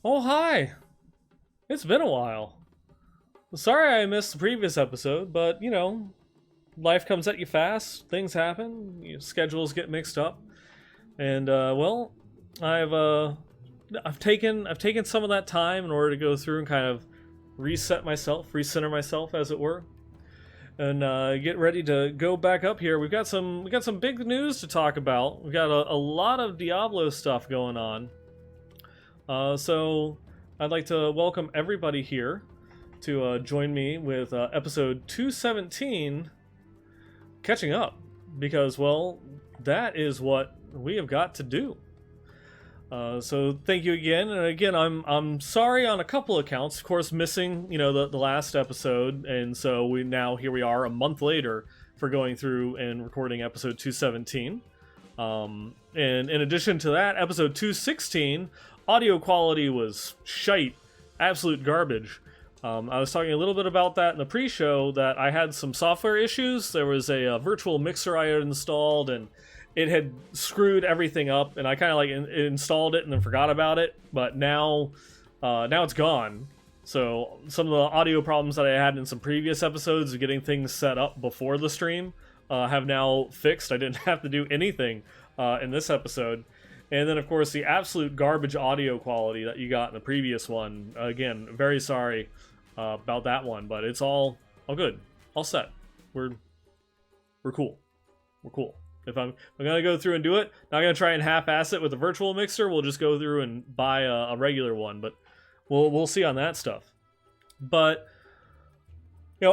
Oh, hi! It's been a while. Sorry I missed the previous episode, but life comes at you fast, things happen, schedules get mixed up, and well, I've uh, I've taken some of that time in order to go through and kind of reset myself, recenter myself, as it were, and get ready to go back up here. We got some big news to talk about. We've got a lot of Diablo stuff going on. So I'd like to welcome everybody here to join me with episode 217, catching up, because, well, that is what we have got to do. So thank you again, and again, I'm sorry on a couple of counts. Of course, missing the last episode, and so here we are a month later for going through and recording episode 217. And in addition to that, episode 216, audio quality was shite, absolute garbage. I was talking a little bit about that in the pre-show, that I had some software issues. There was a virtual mixer I had installed, and it had screwed everything up, and I kind of installed it and then forgot about it, but now it's gone. So some of the audio problems that I had in some previous episodes of getting things set up before the stream have now fixed. I didn't have to do anything in this episode. And then, of course, the absolute garbage audio quality that you got in the previous one. Again, very sorry about that one, but it's all good, all set. We're cool. We're cool. If I'm gonna go through and do it, not gonna try and half-ass it with a virtual mixer. We'll just go through and buy a regular one, but we'll see on that stuff. But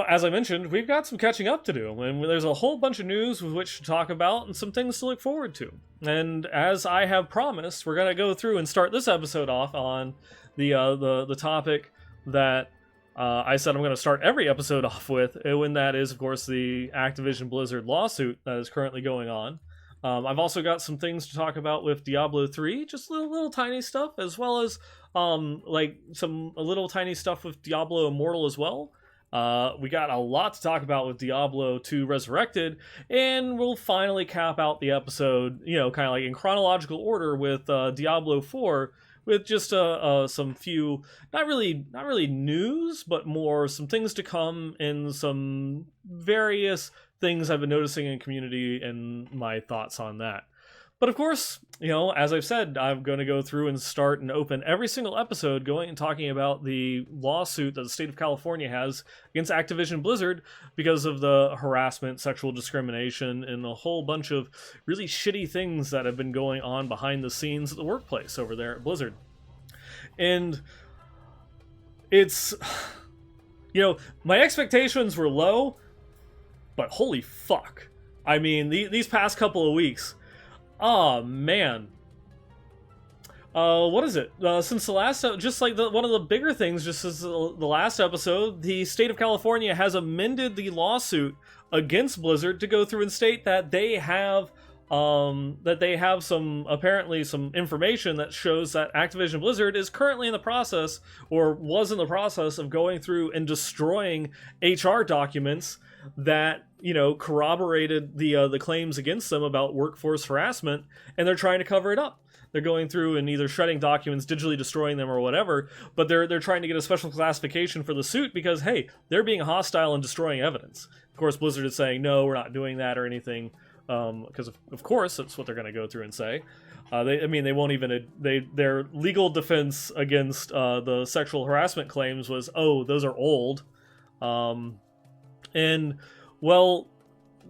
as I mentioned, we've got some catching up to do, and there's a whole bunch of news with which to talk about and some things to look forward to. And as I have promised, we're going to go through and start this episode off on the topic that I said I'm going to start every episode off with, when that is, of course, the Activision Blizzard lawsuit that is currently going on. I've also got some things to talk about with Diablo 3, just little tiny stuff, as well as a little tiny stuff with Diablo Immortal as well. We got a lot to talk about with Diablo 2 Resurrected, and we'll finally cap out the episode, kind of like in chronological order with Diablo 4, with just some few, not really news, but more some things to come and some various things I've been noticing in community and my thoughts on that. But of course, as I've said, I'm going to go through and start and open every single episode going and talking about the lawsuit that the state of California has against Activision Blizzard because of the harassment, sexual discrimination, and a whole bunch of really shitty things that have been going on behind the scenes at the workplace over there at Blizzard. And it's, my expectations were low, but holy fuck. I mean, these past couple of weeks, oh man. What is it? Since the last, just like one of the bigger things, just as the last episode, the state of California has amended the lawsuit against Blizzard to go through and state that they have some information that shows that Activision Blizzard is currently in the process, or was in the process of going through and destroying HR documents that corroborated the claims against them about workforce harassment, and they're trying to cover it up. They're going through and either shredding documents, digitally destroying them, or whatever, but they're trying to get a special classification for the suit because, hey, they're being hostile and destroying evidence. Of course, Blizzard is saying, no, we're not doing that or anything, because of course that's what they're going to go through and say. They won't even. Their legal defense against the sexual harassment claims was, oh, those are old. And, well,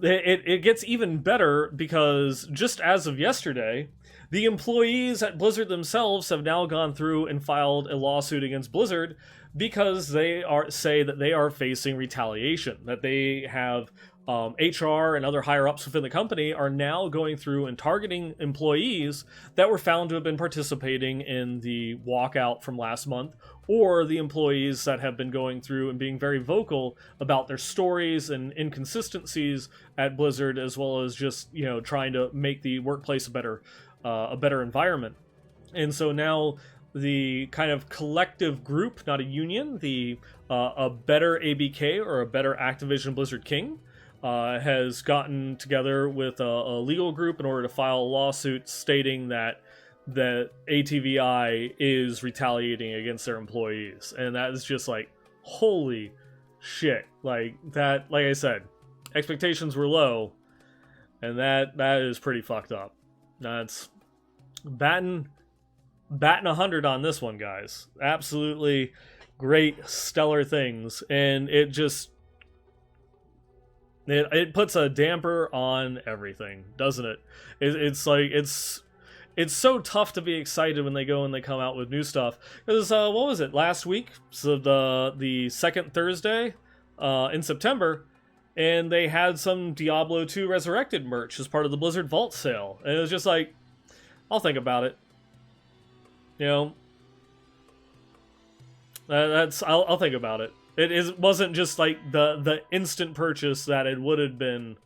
it gets even better because just as of yesterday, the employees at Blizzard themselves have now gone through and filed a lawsuit against Blizzard because they say that they are facing retaliation, that they have HR and other higher-ups within the company are now going through and targeting employees that were found to have been participating in the walkout from last month, or the employees that have been going through and being very vocal about their stories and inconsistencies at Blizzard, as well as just trying to make the workplace a better environment. And so now the kind of collective group, not a union, the a better ABK, or a better Activision Blizzard King, has gotten together with a legal group in order to file a lawsuit stating that that ATVI is retaliating against their employees, and that is just like, holy shit. Like that, like I said, expectations were low, and that is pretty fucked up. That's batting 100 on this one, guys. Absolutely great, stellar things, and it just it puts a damper on everything, doesn't it? It's like it's so tough to be excited when they go and they come out with new stuff. Because what was it, last week? So the second Thursday in September, and they had some Diablo 2 Resurrected merch as part of the Blizzard Vault sale, and it was just like, I'll think about it. You know, I'll think about it. It wasn't just like the instant purchase that it would have been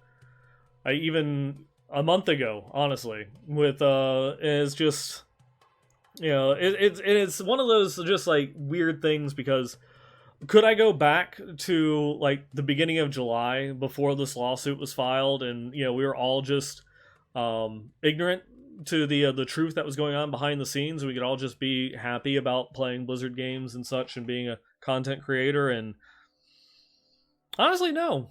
even a month ago, honestly. With it's just, you know, it's one of those just like weird things, because could I go back to like the beginning of July before this lawsuit was filed, and you know, we were all just ignorant to the truth that was going on behind the scenes? We could all just be happy about playing Blizzard games and such and being a content creator? And honestly, no,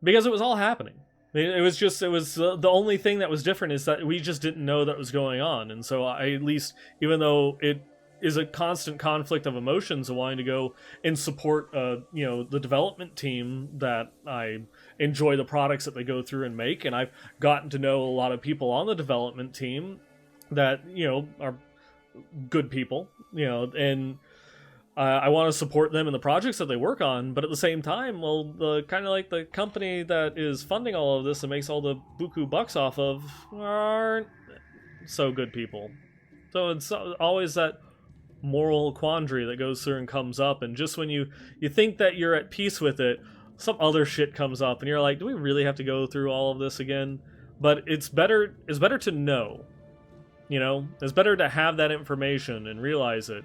because it was all happening. It was the only thing that was different is that we just didn't know that was going on. And so I, at least, even though it is a constant conflict of emotions of wanting to go and support you know, the development team, that I enjoy the products that they go through and make, and I've gotten to know a lot of people on the development team that, you know, are good people, you know, and I want to support them in the projects that they work on. But at the same time, well, the kind of like the company that is funding all of this and makes all the buku bucks off of aren't so good people. So it's always that moral quandary that goes through and comes up, and just when you think that you're at peace with it, some other shit comes up and you're like, do we really have to go through all of this again? But it's better to know, you know, it's better to have that information and realize it.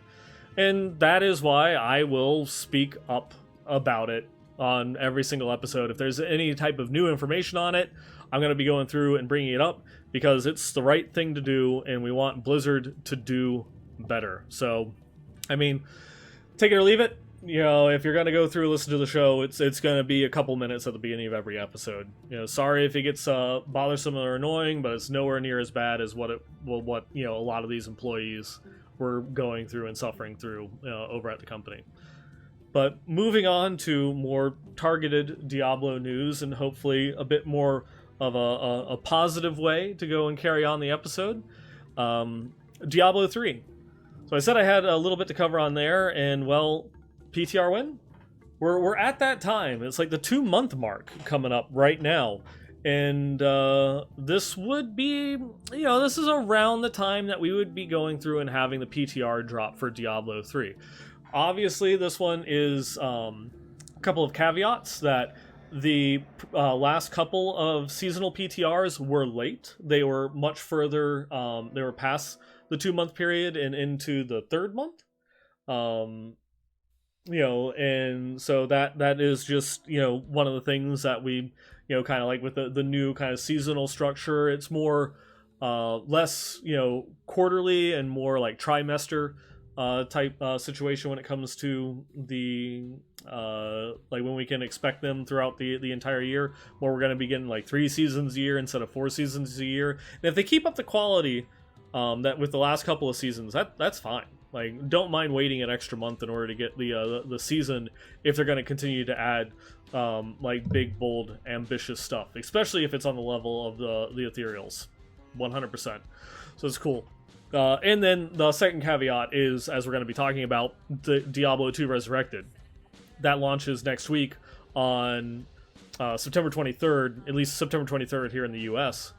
And that is why I will speak up about it on every single episode. If there's any type of new information on it, I'm going to be going through and bringing it up, because it's the right thing to do, and we want Blizzard to do better. So, I mean, take it or leave it. You know, if you're going to go through and listen to the show, it's going to be a couple minutes at the beginning of every episode. You know, sorry if it gets bothersome or annoying, but it's nowhere near as bad as what you know, a lot of these employees were going through and suffering through over at the company. But moving on to more targeted Diablo news, and hopefully a bit more of a positive way to go and carry on the episode. Diablo 3. So I said I had a little bit to cover on there, and well, PTR win? We're at that time. It's like the 2-month mark coming up right now. And this would be, you know, this is around the time that we would be going through and having the PTR drop for Diablo 3. Obviously, this one is a couple of caveats, that the last couple of seasonal PTRs were late. They were much further, they were past the 2-month period and into the 3rd month. You know, and so that is just, you know, one of the things that we, you know, kind of like with the new kind of seasonal structure. It's more less, you know, quarterly and more like trimester type situation when it comes to the like when we can expect them throughout the entire year, where we're going to be getting like 3 seasons a year instead of 4 seasons a year. And if they keep up the quality that with the last couple of seasons, that's fine. Like, don't mind waiting an extra month in order to get the season, if they're going to continue to add like big, bold, ambitious stuff, especially if it's on the level of the Ethereals, 100%. So it's cool. And then the second caveat is, as we're going to be talking about, the Diablo 2 Resurrected. That launches next week on September 23rd, at least September 23rd here in the US.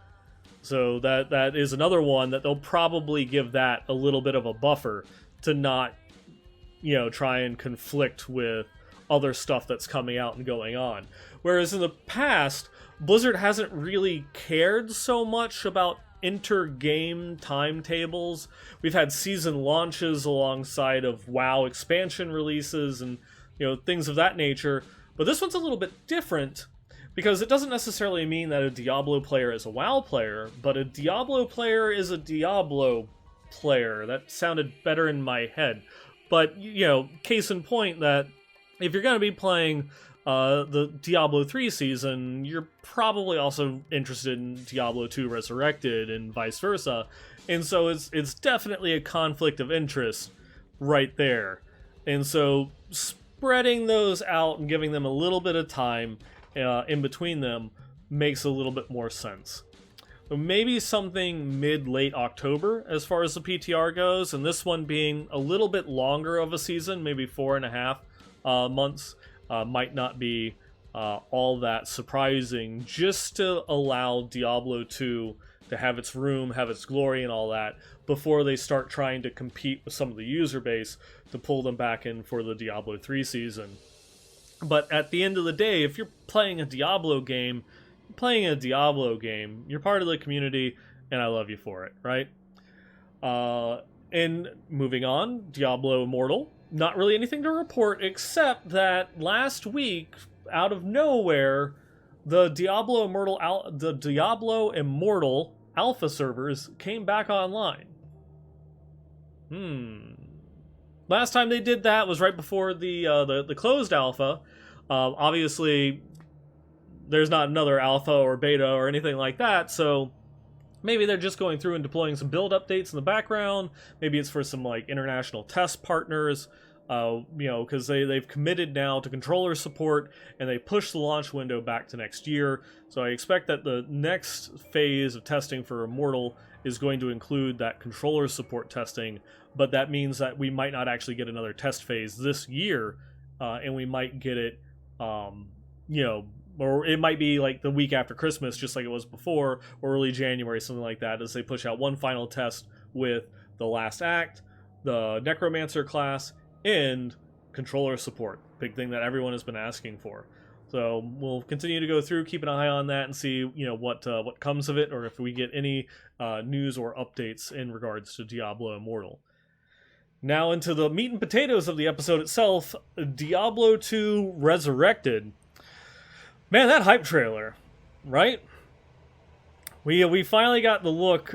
So that is another one that they'll probably give that a little bit of a buffer to not, you know, try and conflict with other stuff that's coming out and going on. Whereas in the past, Blizzard hasn't really cared so much about inter-game timetables. We've had season launches alongside of WoW expansion releases and, you know, things of that nature. But this one's a little bit different, because it doesn't necessarily mean that a Diablo player is a WoW player, but a Diablo player is a Diablo player. That sounded better in my head. But, you know, case in point that if you're going to be playing the Diablo 3 season, you're probably also interested in Diablo 2 Resurrected and vice versa. And so it's definitely a conflict of interest right there. And so spreading those out and giving them a little bit of time in between them makes a little bit more sense. Maybe something mid-late October as far as the PTR goes, and this one being a little bit longer of a season, maybe 4.5 months, might not be all that surprising, just to allow Diablo 2 to have its room, have its glory and all that, before they start trying to compete with some of the user base to pull them back in for the Diablo 3 season. But at the end of the day, if you're playing a Diablo game, you're part of the community, and I love you for it, right? And moving on, Diablo Immortal. Not really anything to report, except that last week, out of nowhere, the Diablo Immortal alpha servers came back online. Last time they did that was right before the closed alpha. Obviously, there's not another alpha or beta or anything like that, so maybe they're just going through and deploying some build updates in the background. Maybe it's for some like international test partners, because they've committed now to controller support, and they pushed the launch window back to next year. So I expect that the next phase of testing for Immortal is going to include that controller support testing, but that means that we might not actually get another test phase this year, and we might get it, or it might be like the week after Christmas, just like it was before, or early January, something like that, as they push out one final test with the last act, the Necromancer class, and controller support. Big thing that everyone has been asking for. So we'll continue to go through, keep an eye on that, and see what comes of it, or if we get any news or updates in regards to Diablo Immortal. Now into the meat and potatoes of the episode itself, Diablo 2 Resurrected. Man, that hype trailer, right? We finally got the look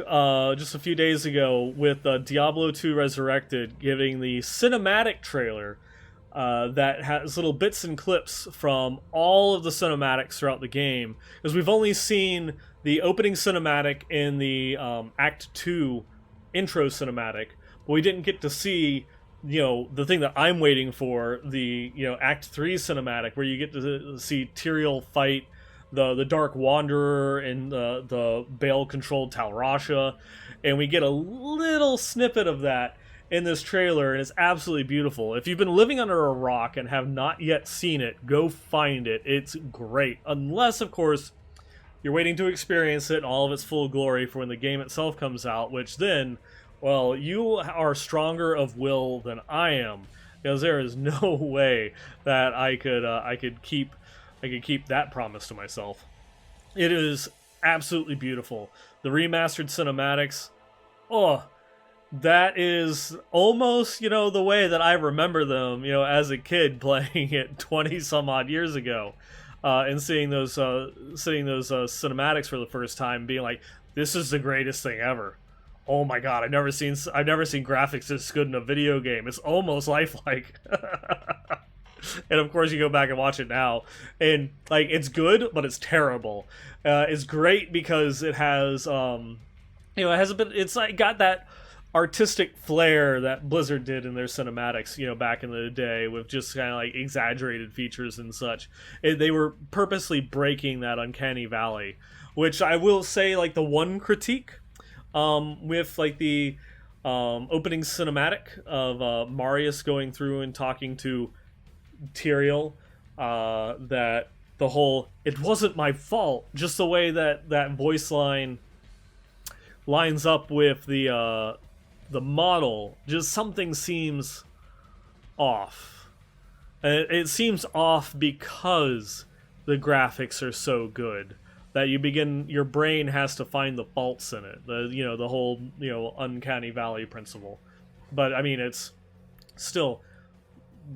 just a few days ago with Diablo 2 Resurrected giving the cinematic trailer that has little bits and clips from all of the cinematics throughout the game. Because we've only seen the opening cinematic in the Act 2 intro cinematic, but we didn't get to see the thing that I'm waiting for, the Act 3 cinematic, where you get to see Tyrael fight the Dark Wanderer and the Baal-controlled Tal Rasha, and we get a little snippet of that in this trailer, and it's absolutely beautiful. If you've been living under a rock and have not yet seen it, go find it. It's great. Unless, of course, you're waiting to experience it in all of its full glory for when the game itself comes out, which then, well, you are stronger of will than I am, because there is no way that I could keep that promise to myself. It is absolutely beautiful. The remastered cinematics, that is almost the way that I remember them as a kid playing it 20 some odd years ago, and seeing those cinematics for the first time, being like, this is the greatest thing ever. Oh my god, I've never seen graphics this good in a video game. It's almost lifelike. And of course you go back and watch it now, and like, it's good, but it's terrible. It's great because it has it's like got that artistic flair that Blizzard did in their cinematics, back in the day, with just kind of like exaggerated features and such. They were purposely breaking that uncanny valley, which I will say, like, the one critique with like the opening cinematic of Marius going through and talking to Tyrael, that the whole "it wasn't my fault," just the way that voice line lines up with the model, just something seems off. And it seems off because the graphics are so good that your brain has to find the faults in it. The whole uncanny valley principle. But I mean, it's still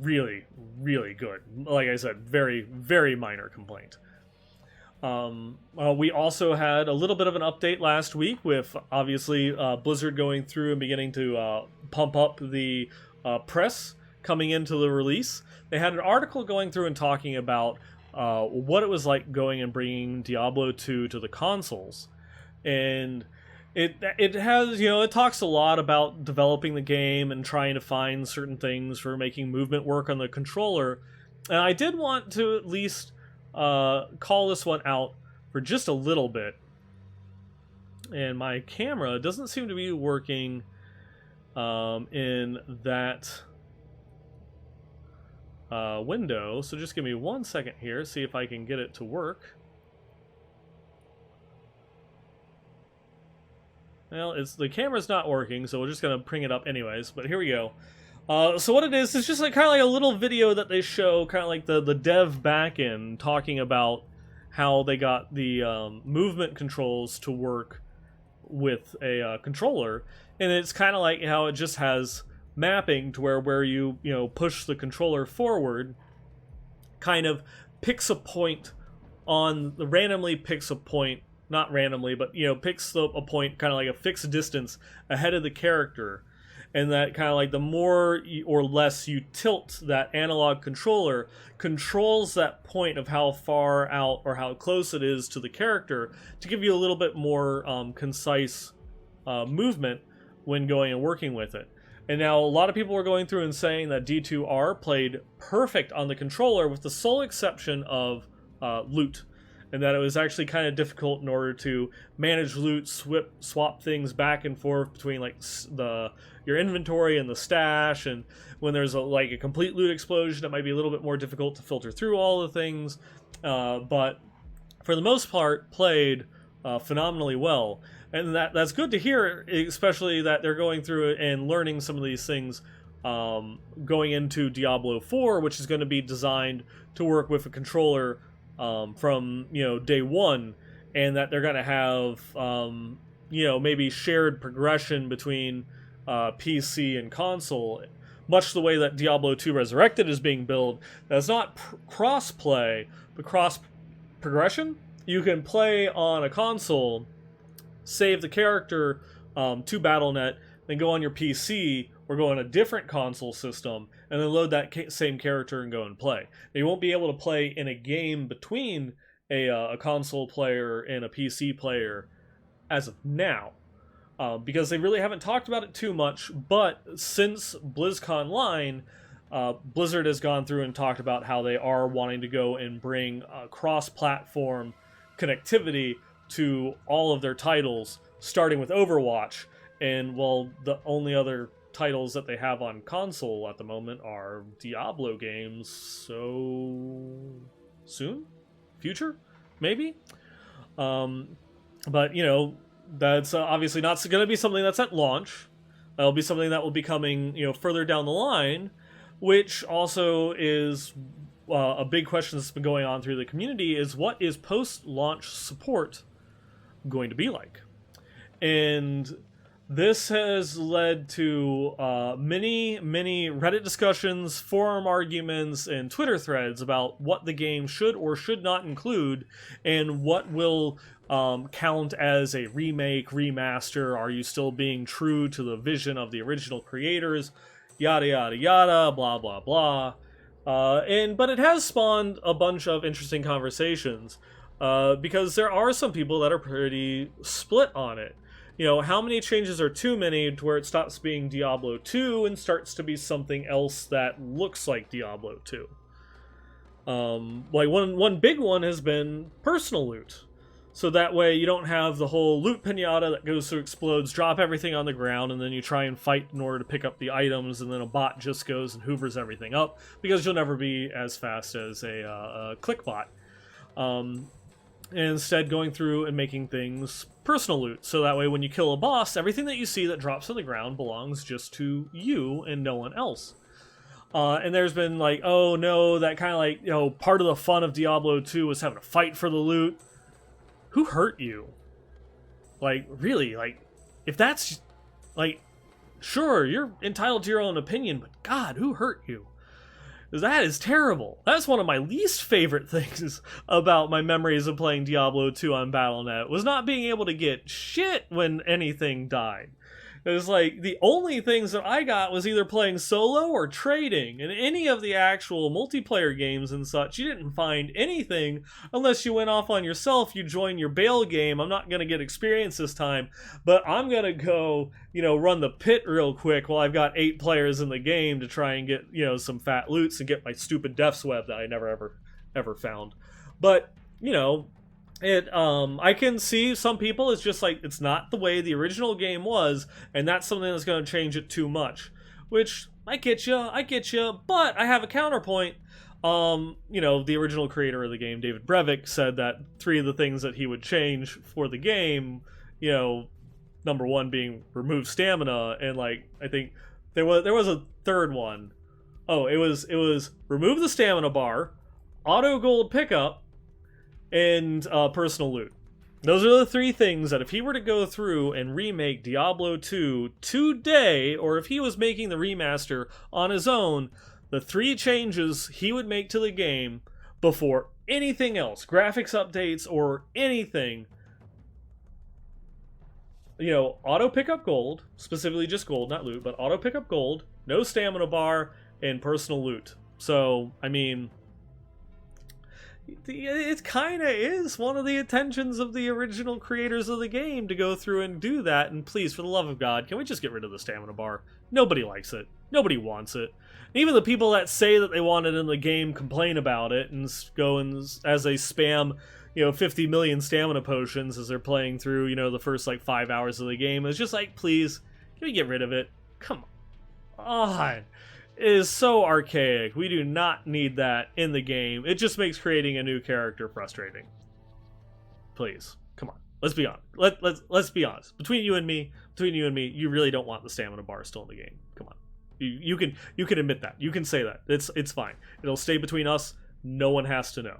really, really good. Like I said, very, very minor complaint. We also had a little bit of an update last week with obviously Blizzard going through and beginning to pump up the press coming into the release. They had an article going through and talking about what it was like going and bringing Diablo 2 to the consoles. And it has, it talks a lot about developing the game and trying to find certain things for making movement work on the controller. And I did want to at least call this one out for just a little bit. And my camera doesn't seem to be working in that window, so just give me 1 second here, see if I can get it to work. Well, the camera's not working, so we're just gonna bring it up anyways, but here we go. So what it is just like kind of like a little video that they show, kind of like the dev backend, talking about how they got the movement controls to work with a controller, and it's kind of like how it just has mapping to where you push the controller forward, kind of picks a point randomly picks a point, not randomly, but picks a point kind of like a fixed distance ahead of the character. And that kind of like the more or less you tilt that analog controller, controls that point of how far out or how close it is to the character to give you a little bit more concise movement when going and working with it. And now a lot of people are going through and saying that D2R played perfect on the controller with the sole exception of loot. And that it was actually kind of difficult in order to manage loot, swap things back and forth between like your inventory and the stash, and when there's a complete loot explosion, it might be a little bit more difficult to filter through all the things. But for the most part, played phenomenally well, and that's good to hear, especially that they're going through and learning some of these things going into Diablo 4, which is going to be designed to work with a controller from day one, and that they're going to have maybe shared progression between PC and console, much the way that Diablo 2 Resurrected is being built. That's not cross-play, but cross-progression. You can play on a console, save the character to BattleNet, then go on your PC or go on a different console system, and then load that same character and go and play. Now, you won't be able to play in a game between a console player and a PC player as of now, because they really haven't talked about it too much. But since BlizzCon Line, Blizzard has gone through and talked about how they are wanting to go and bring cross-platform connectivity to all of their titles, starting with Overwatch. And well, the only other titles that they have on console at the moment are Diablo games, so soon? Future? Maybe? But, that's obviously not going to be something that's at launch. That'll be something that will be coming, further down the line, which also is a big question that's been going on through the community, is what is post-launch support going to be like? And this has led to many Reddit discussions, forum arguments, and Twitter threads about what the game should or should not include, and what will count as a remake, remaster. Are you still being true to the vision of the original creators? Yada yada yada, blah blah blah. But it has spawned a bunch of interesting conversations, because there are some people that are pretty split on it. How many changes are too many to where it stops being Diablo 2 and starts to be something else that looks like Diablo 2? Like one big one has been personal loot. So that way you don't have the whole loot pinata that goes through, explodes, drop everything on the ground, and then you try and fight in order to pick up the items, and then a bot just goes and hoovers everything up, because you'll never be as fast as a click bot. And instead going through and making things personal loot, so that way when you kill a boss, everything that you see that drops to the ground belongs just to you and no one else. And there's been like, oh no, that kind of like, part of the fun of Diablo 2 was having to fight for the loot. Who hurt you? Like, really, like, if that's, like, sure, you're entitled to your own opinion, but God, who hurt you? That is terrible. That's one of my least favorite things about my memories of playing Diablo 2 on Battle.net, was not being able to get shit when anything died. It was like, the only things that I got was either playing solo or trading. In any of the actual multiplayer games and such, you didn't find anything unless you went off on yourself, you join your bail game. I'm not going to get experience this time, but I'm going to go, run the pit real quick while I've got 8 players in the game to try and get, some fat loots and get my stupid Death's Web that I never ever found. But, I can see some people, it's just like, it's not the way the original game was, and that's something that's going to change it too much. Which, I get you, but I have a counterpoint. The original creator of the game, David Brevik, said that 3 of the things that he would change for the game, number 1 being remove stamina, and I think there was a third one. Oh, it was remove the stamina bar, auto gold pickup, and personal loot. Those are the 3 things that if he were to go through and remake Diablo 2 today, or if he was making the remaster on his own, the 3 changes he would make to the game before anything else, graphics updates or anything, auto pick up gold, specifically just gold, not loot, but auto pick up gold, no stamina bar, and personal loot. So, it kind of is one of the intentions of the original creators of the game to go through and do that, and please, for the love of God, can we just get rid of the stamina bar? Nobody likes it. Nobody wants it. Even the people that say that they want it in the game complain about it and go and, as they spam, 50 million stamina potions as they're playing through, the first, 5 hours of the game. It's just like, please, can we get rid of it? Come on. It is so archaic. We do not need that in the game. It just makes creating a new character frustrating. Please, come on. Let's be honest. Let's be honest. Between you and me, you really don't want the stamina bar still in the game. Come on. You can admit that. You can say that. It's fine. It'll stay between us. No one has to know.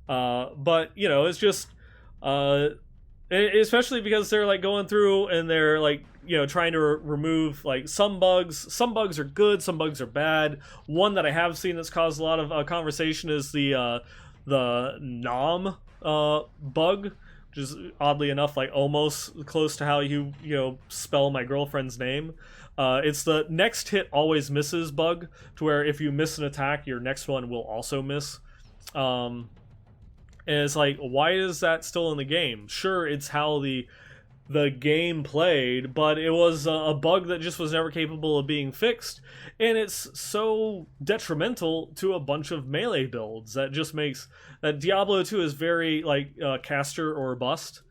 But it's just especially because they're going through and they're trying to remove some bugs. Some bugs are good, some bugs are bad. One that I have seen that's caused a lot of conversation is the nom bug, which is oddly enough almost close to how you spell my girlfriend's name. It's the next hit always misses bug, to where if you miss an attack, your next one will also miss. And it's why is that still in the game? Sure, it's how the game played, but it was a bug that just was never capable of being fixed, and it's so detrimental to a bunch of melee builds that just makes that Diablo 2 is very caster or bust.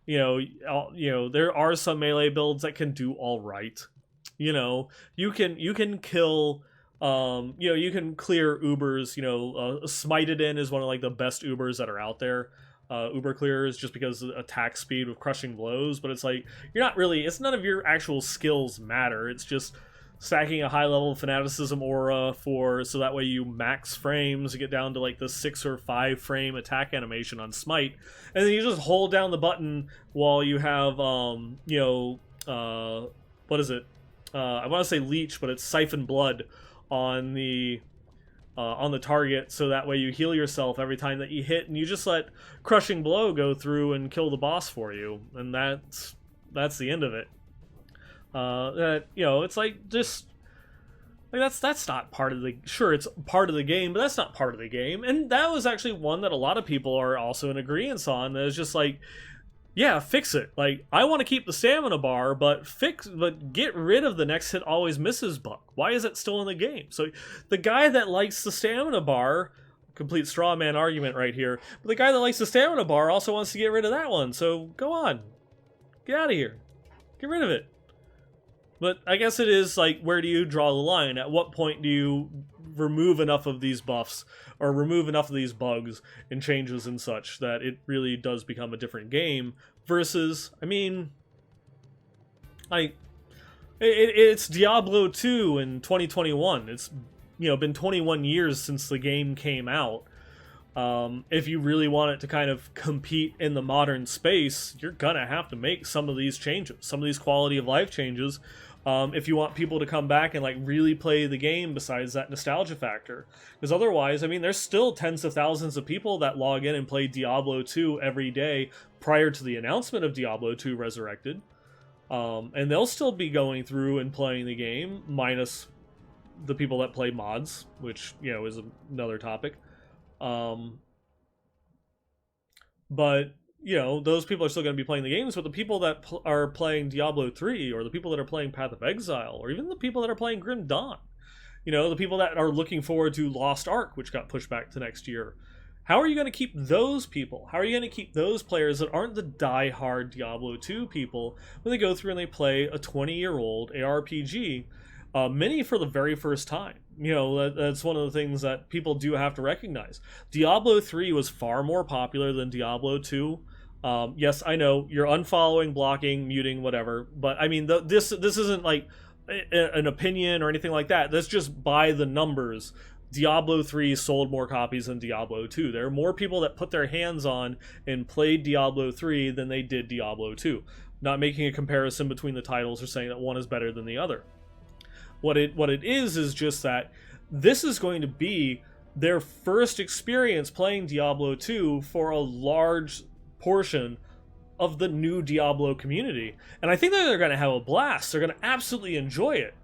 There are some melee builds that can do all right. You can kill. You can clear Ubers. Smited in is one of the best Ubers that are out there. Uber clearers, just because of attack speed with crushing blows, but it's you're not really, it's none of your actual skills matter. It's just stacking a high level of fanaticism aura so that way you max frames to get down to the 6 or 5 frame attack animation on Smite, and then you just hold down the button while you have what is it? I want to say leech, but it's siphon blood on the target, so that way you heal yourself every time that you hit, and you just let crushing blow go through and kill the boss for you, and that's the end of it. It's just that's not part of the, sure, it's part of the game, but that's not part of the game. And that was actually one that a lot of people are also in agreement on. That is just yeah, fix it. I want to keep the stamina bar, but get rid of the next hit always misses bug. Why is it still in the game? So the guy that likes the stamina bar, complete straw man argument right here, but the guy that likes the stamina bar also wants to get rid of that one. So go on, get out of here, get rid of it. But I guess it is where do you draw the line? At what point do you remove enough of these buffs or remove enough of these bugs and changes and such that it really does become a different game? Versus, it's Diablo 2 in 2021. It's been 21 years since the game came out. If you really want it to kind of compete in the modern space, you're gonna have to make some of these changes, some of these quality of life changes, if you want people to come back and like really play the game besides that nostalgia factor. Because otherwise, I mean, there's still tens of thousands of people that log in and play Diablo 2 every day prior to the announcement of Diablo 2 Resurrected. And they'll still be going through and playing the game, minus the people that play mods, which, you know, is another topic. But you know, those people are still going to be playing the games, but the people that are playing Diablo 3, or the people that are playing Path of Exile, or even the people that are playing Grim Dawn, you know, the people that are looking forward to Lost Ark, which got pushed back to next year, how are you going to keep those people? How are you going to keep those players that aren't the die-hard Diablo 2 people when they go through and they play a 20-year-old ARPG, many for the very first time? You know, that's one of the things that people do have to recognize. Diablo 3 was far more popular than Diablo 2. Yes, I know, you're unfollowing, blocking, muting, whatever, but I mean, this isn't like an opinion or anything like that. That's just by the numbers. Diablo 3 sold more copies than Diablo 2. There are more people that put their hands on and played Diablo 3 than they did Diablo 2. Not making a comparison between the titles or saying that one is better than the other. What it is just that this is going to be their first experience playing Diablo 2 for a large portion of the new Diablo community. And I think that they're going to have a blast. They're going to absolutely enjoy it.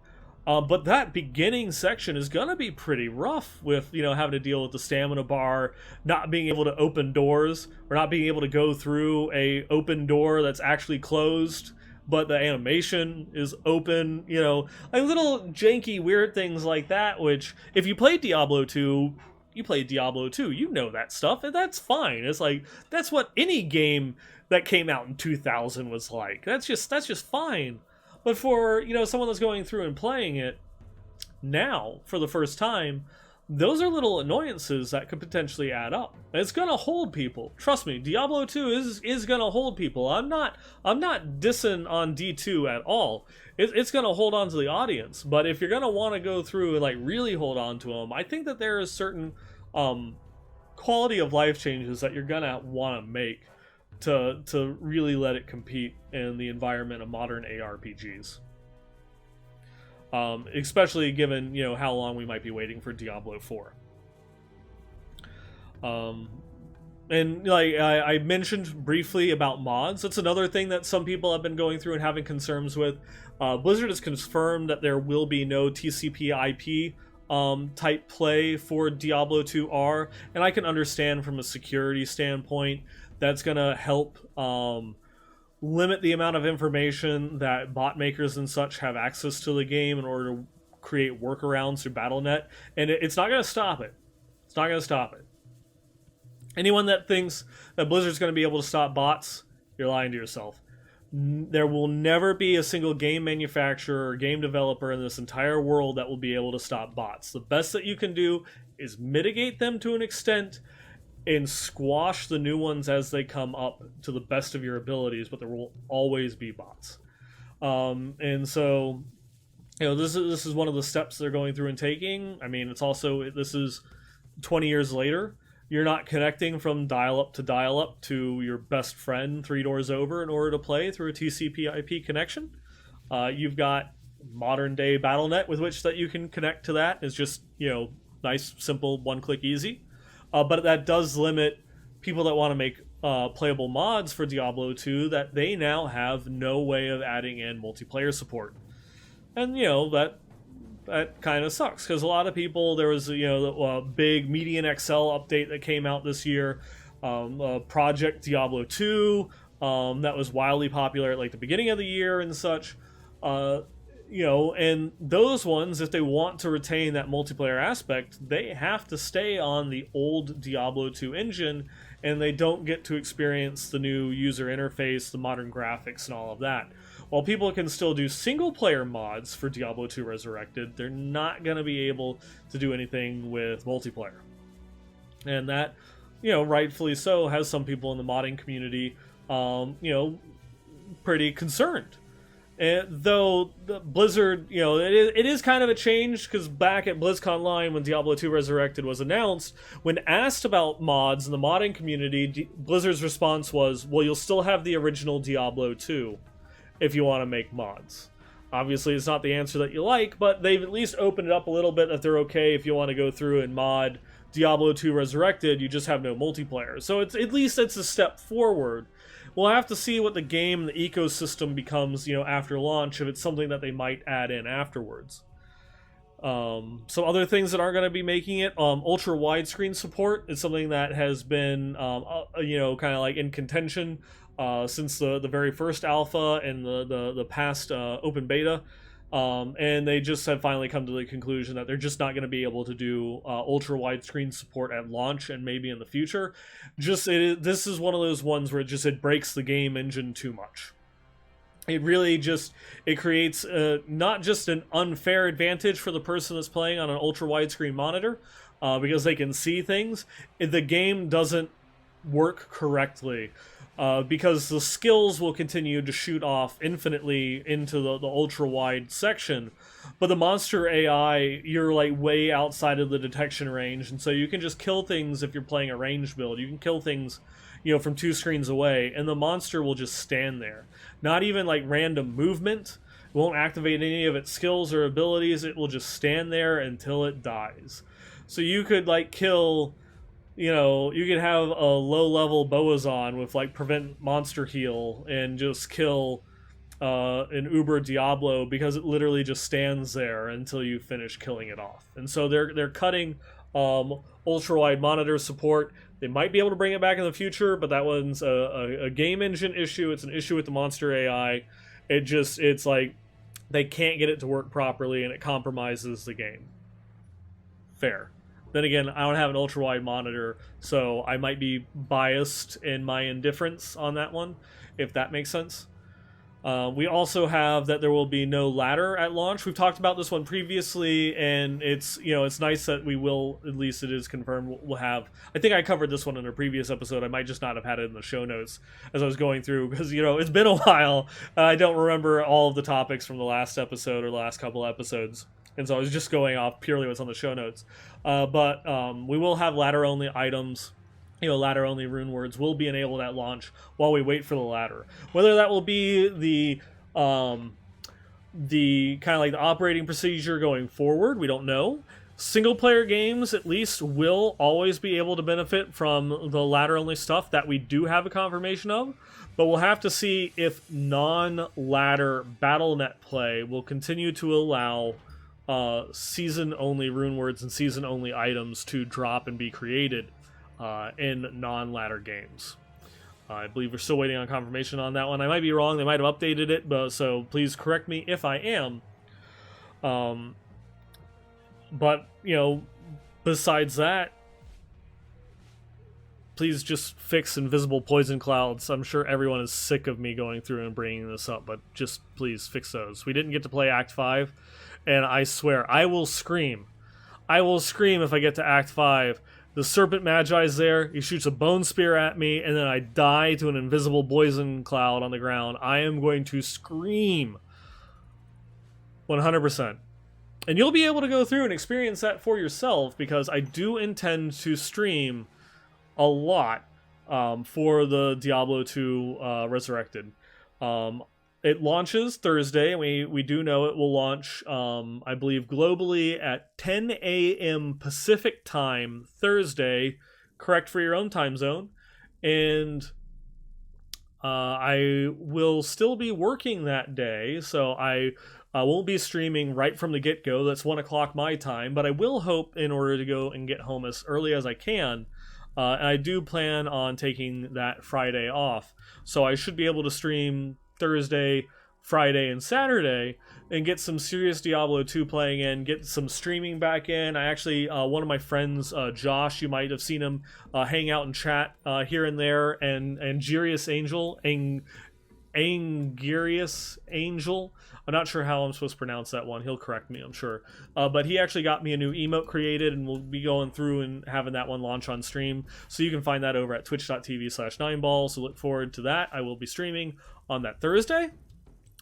But that beginning section is going to be pretty rough with, you know, having to deal with the stamina bar, not being able to open doors, or not being able to go through a open door that's actually closed, but the animation is open, you know, like little janky, weird things like that, which if you played Diablo 2, you played Diablo 2, you know that stuff, and that's fine. It's like, that's what any game that came out in 2000 was like. That's just fine. But for, you know, someone that's going through and playing it now for the first time, those are little annoyances that could potentially add up. And it's gonna hold people. Trust me, Diablo 2 is gonna hold people. I'm not dissing on D2 at all. It's gonna hold on to the audience. But if you're gonna want to go through and like really hold on to them, I think that there is certain quality of life changes that you're gonna want to make to really let it compete in the environment of modern ARPGs. Especially given, you know, how long we might be waiting for Diablo 4. And like I mentioned briefly about mods, that's another thing that some people have been going through and having concerns with. Blizzard has confirmed that there will be no TCP/IP type play for Diablo 2R, and I can understand from a security standpoint that's going to help limit the amount of information that bot makers and such have access to the game in order to create workarounds through Battle.net, and it's not going to stop it. It's not going to stop it. Anyone that thinks that Blizzard's going to be able to stop bots, you're lying to yourself. There will never be a single game manufacturer or game developer in this entire world that will be able to stop bots. The best that you can do is mitigate them to an extent and squash the new ones as they come up to the best of your abilities, but there will always be bots. And so, you know, this is one of the steps they're going through and taking. I mean, it's also, this is 20 years later. You're not connecting from dial-up to your best friend 3 doors over in order to play through a TCP/IP connection. You've got modern-day Battle.net with which that you can connect to that. It's just, you know, nice, simple, one-click easy. But that does limit people that want to make playable mods for Diablo 2 that they now have no way of adding in multiplayer support. And, you know, that kind of sucks, because a lot of people, there was, you know, a big Median XL update that came out this year, Project Diablo 2, that was wildly popular at like the beginning of the year and such. You know, and those ones, if they want to retain that multiplayer aspect, they have to stay on the old Diablo 2 engine, and they don't get to experience the new user interface, the modern graphics, and all of that. While people can still do single-player mods for Diablo 2 Resurrected, they're not going to be able to do anything with multiplayer. And that, you know, rightfully so, has some people in the modding community, you know, pretty concerned. And though the Blizzard, you know, it is kind of a change, because back at BlizzCon Line when Diablo 2 Resurrected was announced, when asked about mods in the modding community, Blizzard's response was, well, you'll still have the original Diablo 2 if you want to make mods. Obviously, it's not the answer that you like, but they've at least opened it up a little bit that they're okay if you want to go through and mod Diablo 2 Resurrected, you just have no multiplayer. So it's at least it's a step forward. We'll have to see what the game, the ecosystem becomes, after launch, if it's something that they might add in afterwards. Some other things that aren't going to be making it, ultra widescreen support is something that has been, kind of like in contention since the very first alpha and the past open beta. And they just have finally come to the conclusion that they're just not going to be able to do ultra widescreen support at launch and maybe in the future. This is one of those ones where it breaks the game engine too much. It really it creates not just an unfair advantage for the person that's playing on an ultra widescreen monitor because they can see things. The game doesn't work correctly. Because the skills will continue to shoot off infinitely into the ultra-wide section, but the monster AI, you're like way outside of the detection range, and so you can just kill things if you're playing a ranged build. You can kill things, from 2 screens away, and the monster will just stand there. Not even like random movement. It won't activate any of its skills or abilities. It will just stand there until it dies. So you could like kill... you could have a low-level Boazon with, like, prevent monster heal and just kill an Uber Diablo because it literally just stands there until you finish killing it off. And so they're cutting ultra-wide monitor support. They might be able to bring it back in the future, but that one's a game engine issue. It's an issue with the monster AI. It's like they can't get it to work properly, and it compromises the game. Fair. Then again, I don't have an ultra-wide monitor, so I might be biased in my indifference on that one, if that makes sense. We also have that there will be no ladder at launch. We've talked about this one previously, and it's nice that we will, at least it is confirmed, we'll have... I think I covered this one in a previous episode. I might just not have had it in the show notes as I was going through, because, it's been a while. I don't remember all of the topics from the last episode or the last couple episodes. And so I was just going off purely what's on the show notes. But we will have ladder-only items, ladder-only rune words will be enabled at launch while we wait for the ladder. Whether that will be the kind of like the operating procedure going forward, we don't know. Single-player games, at least, will always be able to benefit from the ladder-only stuff that we do have a confirmation of. But we'll have to see if non-ladder BattleNet play will continue to allow... season-only rune words and season-only items to drop and be created in non-ladder games. I believe we're still waiting on confirmation on that one. I might be wrong. They might have updated it, so please correct me if I am. But, besides that, please just fix invisible poison clouds. I'm sure everyone is sick of me going through and bringing this up, but just please fix those. We didn't get to play Act 5. And I swear, I will scream. I will scream if I get to Act 5. The Serpent Magi's there, he shoots a bone spear at me, and then I die to an invisible poison cloud on the ground. I am going to scream. 100%. And you'll be able to go through and experience that for yourself, because I do intend to stream a lot for the Diablo 2 Resurrected. It launches Thursday, and we do know it will launch, I believe, globally at 10 a.m. Pacific time Thursday, correct for your own time zone. And I will still be working that day, so I won't be streaming right from the get-go. That's 1 o'clock my time, but I will hope in order to go and get home as early as I can. And I do plan on taking that Friday off, so I should be able to stream Thursday, Friday, and Saturday, and get some serious Diablo 2 playing in, get some streaming back in. I actually, one of my friends, Josh, you might have seen him hang out and chat here and there, and Angirius Angel, I'm not sure how I'm supposed to pronounce that one. He'll correct me, I'm sure. But he actually got me a new emote created, and we'll be going through and having that one launch on stream. So you can find that over at twitch.tv/9ball. So look forward to that. I will be streaming on that Thursday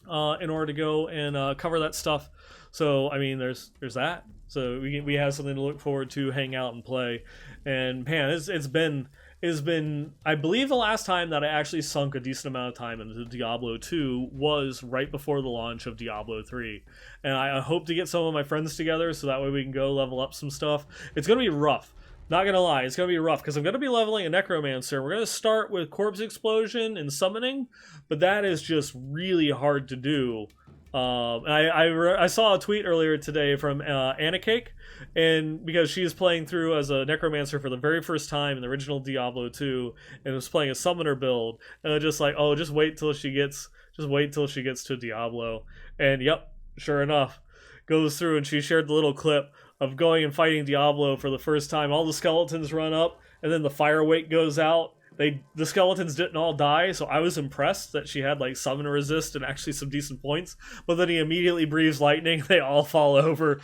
in order to go and cover that stuff. So, I mean, there's that. So we have something to look forward to, hang out and play. And man, it's been has been, I believe the last time that I actually sunk a decent amount of time into Diablo 2 was right before the launch of Diablo 3. And I hope to get some of my friends together so that way we can go level up some stuff. It's going to be rough. Not going to lie, it's going to be rough because I'm going to be leveling a Necromancer. We're going to start with Corpse Explosion and Summoning, but that is just really hard to do. I saw a tweet earlier today from Anna Cake, and because she's playing through as a Necromancer for the very first time in the original Diablo 2, and was playing a Summoner build, and just like, oh, just wait till she gets to Diablo, and yep, sure enough, goes through and she shared the little clip of going and fighting Diablo for the first time. All the skeletons run up, and then the fire weight goes out. The skeletons didn't all die, so I was impressed that she had like summon resist and actually some decent points. But then he immediately breathes lightning, they all fall over.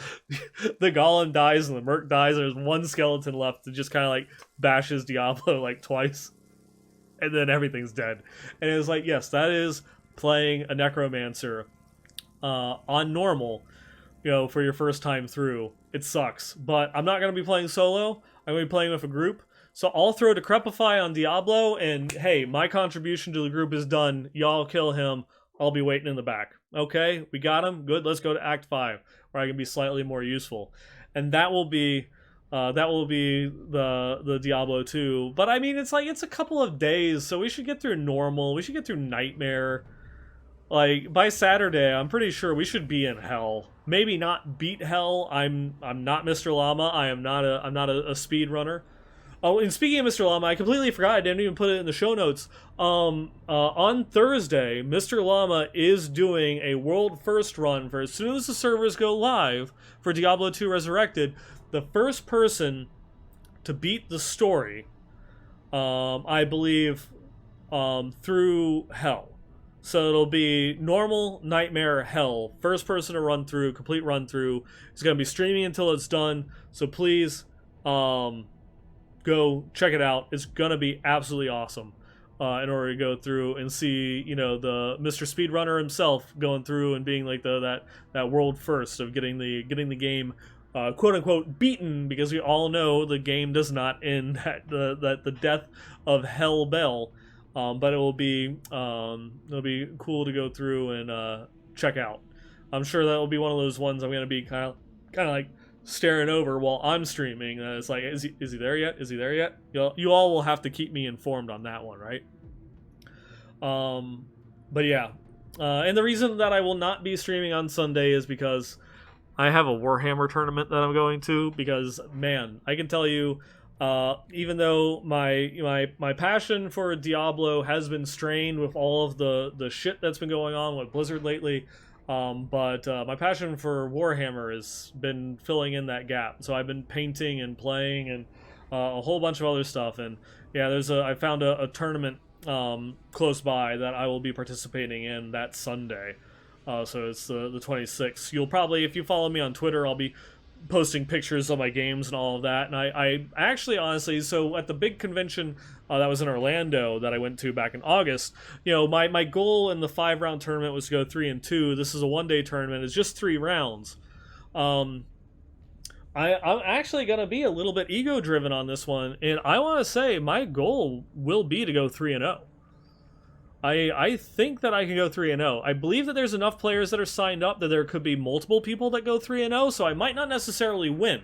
The golem dies and the merc dies. There's one skeleton left that just kind of like bashes Diablo like twice, and then everything's dead. And it was like, yes, that is playing a Necromancer on normal, for your first time through. It sucks, but I'm not going to be playing solo. I'm going to be playing with a group. So I'll throw Decrepify on Diablo, and hey, my contribution to the group is done. Y'all kill him. I'll be waiting in the back. Okay, we got him. Good. Let's go to Act 5, where I can be slightly more useful, and that will be the Diablo 2. But I mean, it's a couple of days, so we should get through normal. We should get through Nightmare. Like by Saturday, I'm pretty sure we should be in Hell. Maybe not beat Hell. I'm not Mr. Llama. I'm not a speed runner. Oh, and speaking of Mr. Llama, I completely forgot. I didn't even put it in the show notes. On Thursday, Mr. Llama is doing a world first run for as soon as the servers go live for Diablo 2 Resurrected. The first person to beat the story, I believe, through Hell. So it'll be normal, Nightmare, Hell. First person to run through, complete run through. He's going to be streaming until it's done. So please, go check it out. It's gonna be absolutely awesome. In order to go through and see, the Mr. Speedrunner himself going through and being like that world first of getting the game, quote unquote, beaten, because we all know the game does not end at the death of Hell Bell. But it'll be cool to go through and check out. I'm sure that will be one of those ones I'm gonna be kind of like staring over while I'm streaming. It's like, is he there yet? Is he there yet? You all will have to keep me informed on that one, right? But yeah. And the reason that I will not be streaming on Sunday is because I have a Warhammer tournament that I'm going to, because, man, I can tell you, even though my passion for Diablo has been strained with all of the shit that's been going on with Blizzard lately, but my passion for Warhammer has been filling in that gap. So I've been painting and playing and a whole bunch of other stuff. And yeah, I found a tournament close by that I will be participating in that Sunday. So it's the 26th. You'll probably, if you follow me on Twitter, I'll be posting pictures of my games and all of that. And I actually, honestly, so at the big convention that was in Orlando that I went to back in August, my goal in the 5-round tournament was to go 3-2. This is a 1-day tournament. It's just 3 rounds. I'm actually going to be a little bit ego-driven on this one, and I want to say my goal will be to go 3-0. I think that I can go 3-0. I believe that there's enough players that are signed up that there could be multiple people that go 3-0, so I might not necessarily win.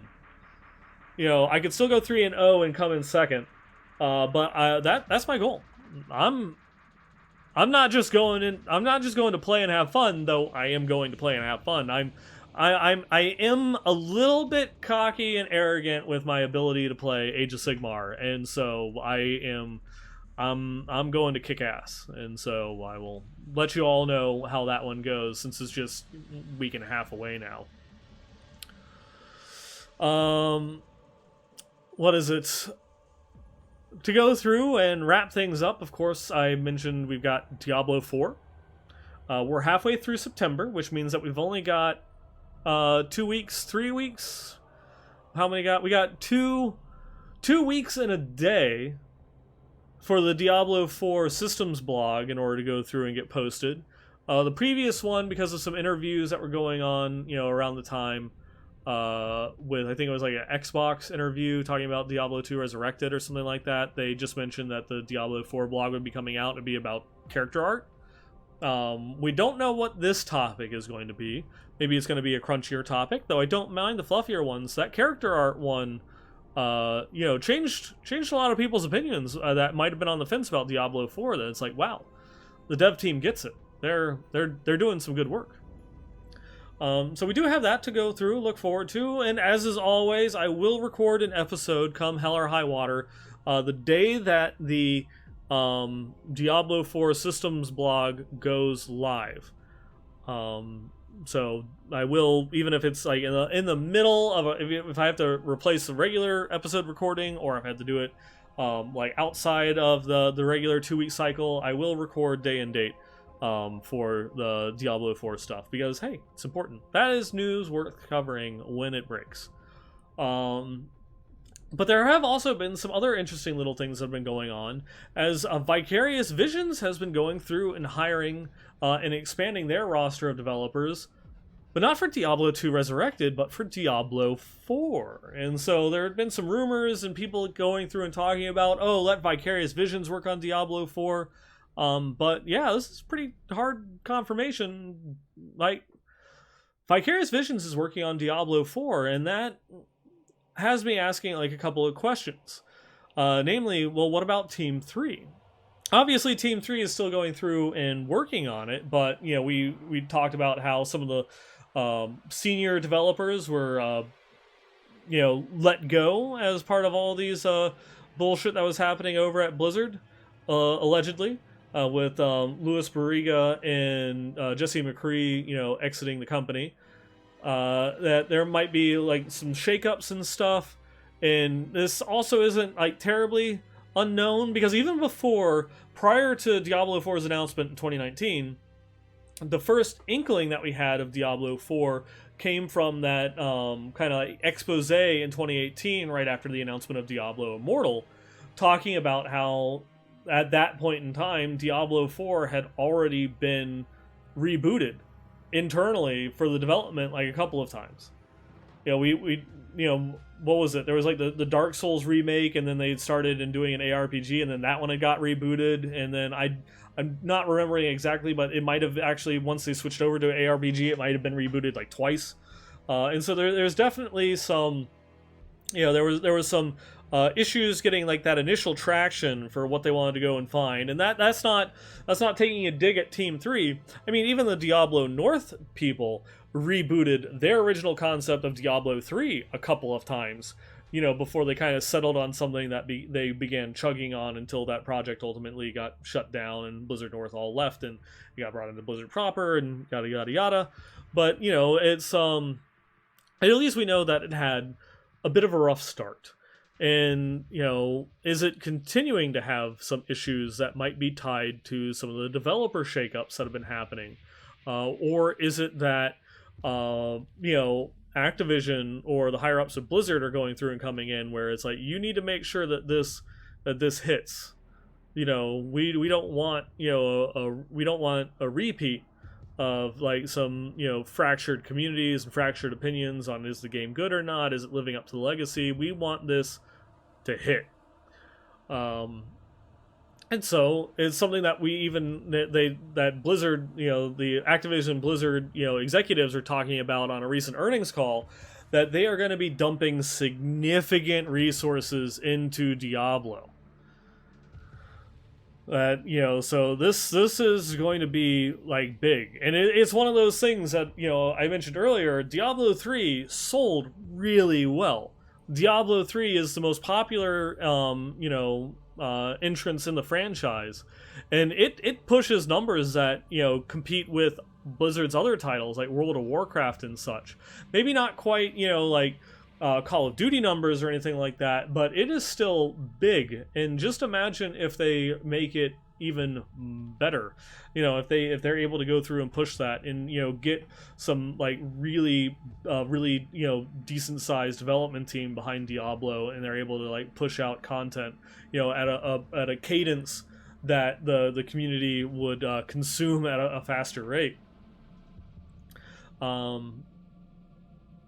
I could still go 3-0 and come in second, but that's my goal. I'm not just going to play and have fun, though I am going to play and have fun. I am a little bit cocky and arrogant with my ability to play Age of Sigmar, and so I'm going to kick ass, and so I will let you all know how that one goes, since it's just a week and a half away now. What is it? To go through and wrap things up, of course, I mentioned we've got Diablo 4. We're halfway through September, which means that we've only got 2 weeks, 3 weeks. How many got? We got 2 weeks and a day for the Diablo 4 systems blog in order to go through and get posted. The previous one, because of some interviews that were going on, around the time, with, I think it was like an Xbox interview talking about Diablo 2 Resurrected or something like that. They just mentioned that the Diablo 4 blog would be coming out. It'd be about character art. We don't know what this topic is going to be. Maybe it's going to be a crunchier topic, though I don't mind the fluffier ones. That character art one, changed a lot of people's opinions that might have been on the fence about Diablo 4. That it's like, wow, the dev team gets it. They're doing some good work. So we do have that to go through, look forward to, and as is always, I will record an episode come hell or high water, the day that the Diablo 4 systems blog goes live. So I will, even if it's like in the middle of if I have to replace the regular episode recording, or if I have to do it like outside of the regular 2-week cycle, I will record day and date for the Diablo 4 stuff, because hey, it's important. That is news worth covering when it breaks. But there have also been some other interesting little things that have been going on, as Vicarious Visions has been going through and hiring and expanding their roster of developers, but not for Diablo 2 Resurrected, but for Diablo 4. And so there have been some rumors and people going through and talking about, oh, let Vicarious Visions work on Diablo 4. But yeah, this is pretty hard confirmation. Like, Vicarious Visions is working on Diablo 4, and that has me asking like a couple of questions. Namely, well, what about Team 3? Obviously, Team 3 is still going through and working on it, but you know, we talked about how some of the senior developers were let go as part of all these bullshit that was happening over at Blizzard, allegedly, with Louis Barriga and Jesse McCree, exiting the company. That there might be like some shakeups and stuff, and this also isn't like terribly unknown, because even prior to Diablo 4's announcement in 2019, the first inkling that we had of Diablo 4 came from that kind of like expose in 2018, right after the announcement of Diablo Immortal, talking about how at that point in time Diablo 4 had already been rebooted internally for the development like a couple of times. We what was it? There was like the Dark Souls remake, and then they started in doing an ARPG, and then that one had got rebooted, and then I'm not remembering exactly, but it might have actually, once they switched over to ARPG, it might have been rebooted like twice. And so there's definitely some, there was some issues getting like that initial traction for what they wanted to go and find, and that's not taking a dig at Team 3. I mean, even the Diablo North people rebooted their original concept of Diablo 3 a couple of times, before they kind of settled on something that they began chugging on, until that project ultimately got shut down and Blizzard North all left and it got brought into Blizzard proper and yada yada yada. But it's at least we know that it had a bit of a rough start. And, is it continuing to have some issues that might be tied to some of the developer shakeups that have been happening? Or is it that, Activision or the higher-ups of Blizzard are going through and coming in, where it's like, you need to make sure that this hits. We don't want, we don't want a repeat of like some fractured communities and fractured opinions on, is the game good or not, is it living up to the legacy. We want this to hit, and so it's something that that Blizzard, the Activision Blizzard executives are talking about on a recent earnings call, that they are going to be dumping significant resources into Diablo. So this is going to be like big, and it's one of those things that I mentioned earlier. Diablo 3 sold really well. Diablo 3 is the most popular entrance in the franchise, and it pushes numbers that compete with Blizzard's other titles like World of Warcraft and such. Maybe not quite like Call of Duty numbers or anything like that, but it is still big. And just imagine if they make it even better, if they're able to go through and push that, and get some like really decent sized development team behind Diablo, and they're able to like push out content at a cadence that the community would consume at a faster rate.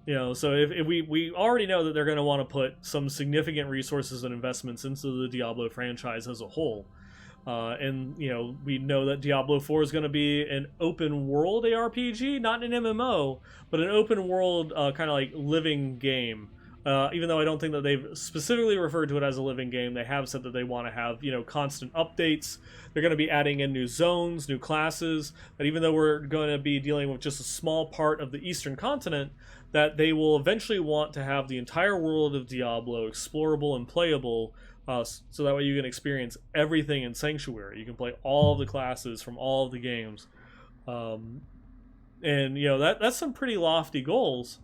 You know, so if we already know that they're going to want to put some significant resources and investments into the Diablo franchise as a whole. And, you know, we know that Diablo 4 is going to be an open world ARPG, not an MMO, but an open world kind of like living game. Even though I don't think that they've specifically referred to it as a living game, they have said that they want to have, you know, constant updates. They're going to be adding in new zones, new classes, that even though we're going to be dealing with just a small part of the Eastern continent, that they will eventually want to have the entire world of Diablo explorable and playable, so that way you can experience everything in Sanctuary. You can play all of the classes from all of the games. And, you know, that's some pretty lofty goals.